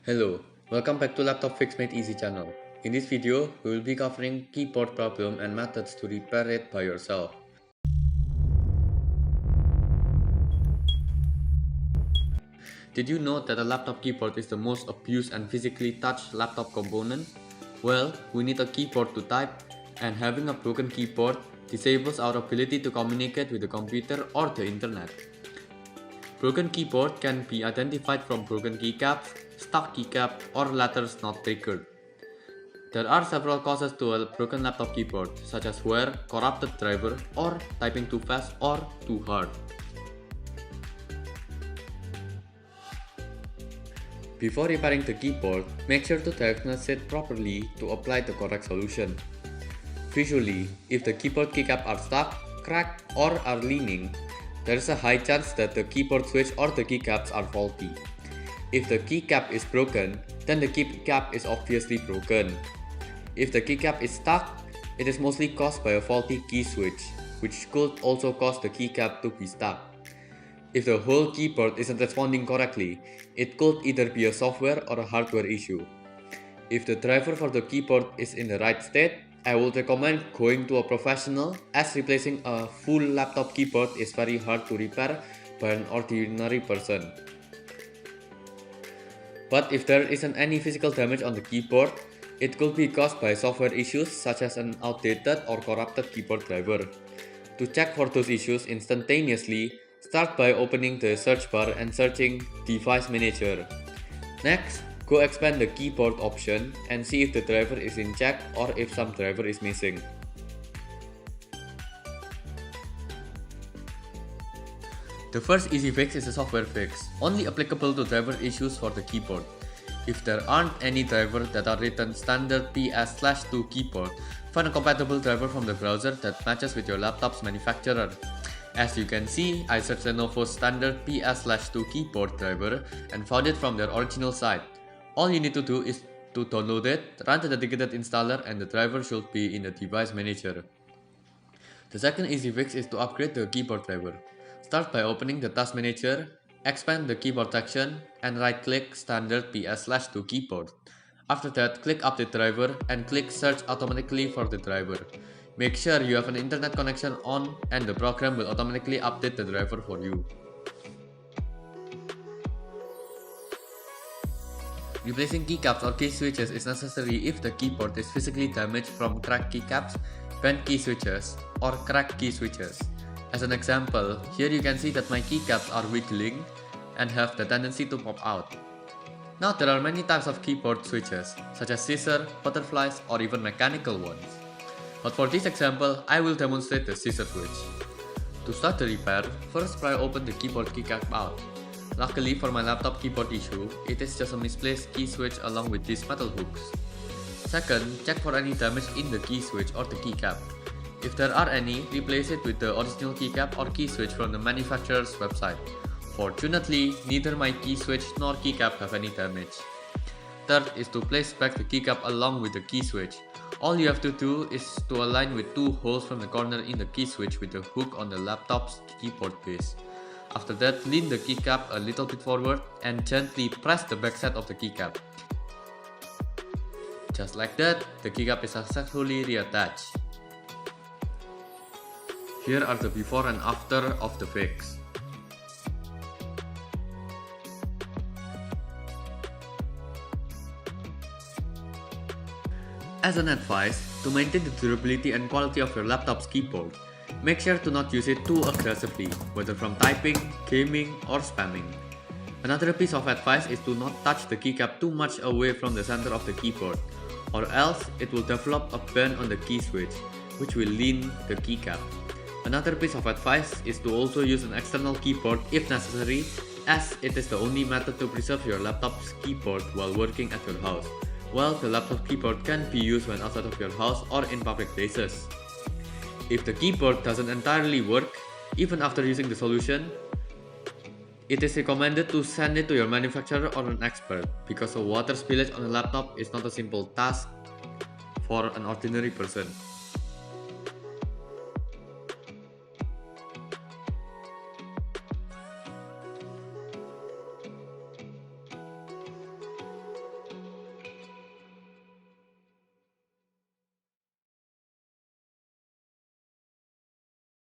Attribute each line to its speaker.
Speaker 1: Hello, welcome back to Laptop Fix Made Easy channel. In this video, we will be covering keyboard problem and methods to repair it by yourself. Did you know that a laptop keyboard is the most abused and physically touched laptop component? Well, we need a keyboard to type, and having a broken keyboard disables our ability to communicate with the computer or the internet. Broken keyboard can be identified from broken keycaps, stuck keycap, or letters not triggered. There are several causes to a broken laptop keyboard, such as wear, corrupted driver, or typing too fast or too hard. Before repairing the keyboard, make sure to diagnose it properly to apply the correct solution. Visually, if the keyboard keycaps are stuck, cracked, or are leaning, there is a high chance that the keyboard switch or the keycaps are faulty. If the keycap is broken, then the keycap is obviously broken. If the keycap is stuck, it is mostly caused by a faulty key switch, which could also cause the keycap to be stuck. If the whole keyboard isn't responding correctly, it could either be a software or a hardware issue. If the driver for the keyboard is in the right state, I would recommend going to a professional, as replacing a full laptop keyboard is very hard to repair by an ordinary person. But if there isn't any physical damage on the keyboard, it could be caused by software issues such as an outdated or corrupted keyboard driver. To check for those issues instantaneously, start by opening the search bar and searching Device Manager. Next, go expand the keyboard option and see if the driver is in check or if some driver is missing. The first easy fix is a software fix, only applicable to driver issues for the keyboard. If there aren't any drivers that are written standard PS/2 keyboard, find a compatible driver from the browser that matches with your laptop's manufacturer. As you can see, I searched Lenovo's standard PS/2 keyboard driver and found it from their original site. All you need to do is to download it, run the dedicated installer, and the driver should be in the device manager. The second easy fix is to upgrade the keyboard driver. Start by opening the task manager, expand the keyboard section, and right-click standard PS/2 keyboard. After that, click update driver and click search automatically for the driver. Make sure you have an internet connection on and the program will automatically update the driver for you. Replacing keycaps or key switches is necessary if the keyboard is physically damaged from cracked keycaps, bent key switches, or cracked key switches. As an example, here you can see that my keycaps are wiggling and have the tendency to pop out. Now there are many types of keyboard switches, such as scissor, butterflies, or even mechanical ones. But for this example, I will demonstrate the scissor switch. To start the repair, first pry open the keyboard keycap out. Luckily for my laptop keyboard issue, it is just a misplaced key switch along with these metal hooks. Second, check for any damage in the key switch or the keycap. If there are any, replace it with the original keycap or key switch from the manufacturer's website. Fortunately, neither my key switch nor keycap have any damage. Third is to place back the keycap along with the key switch. All you have to do is to align with two holes from the corner in the key switch with the hook on the laptop's keyboard base. After that, lean the keycap a little bit forward and gently press the backside of the keycap. Just like that, the keycap is successfully reattached. Here are the before and after of the fix. As an advice, to maintain the durability and quality of your laptop's keyboard, make sure to not use it too aggressively, whether from typing, gaming, or spamming. Another piece of advice is to not touch the keycap too much away from the center of the keyboard, or else it will develop a bend on the key switch, which will lean the keycap. Another piece of advice is to also use an external keyboard if necessary, as it is the only method to preserve your laptop's keyboard while working at your house, while the laptop keyboard can be used when outside of your house or in public places. If the keyboard doesn't entirely work, even after using the solution, it is recommended to send it to your manufacturer or an expert, because a water spillage on a laptop is not a simple task for an ordinary person.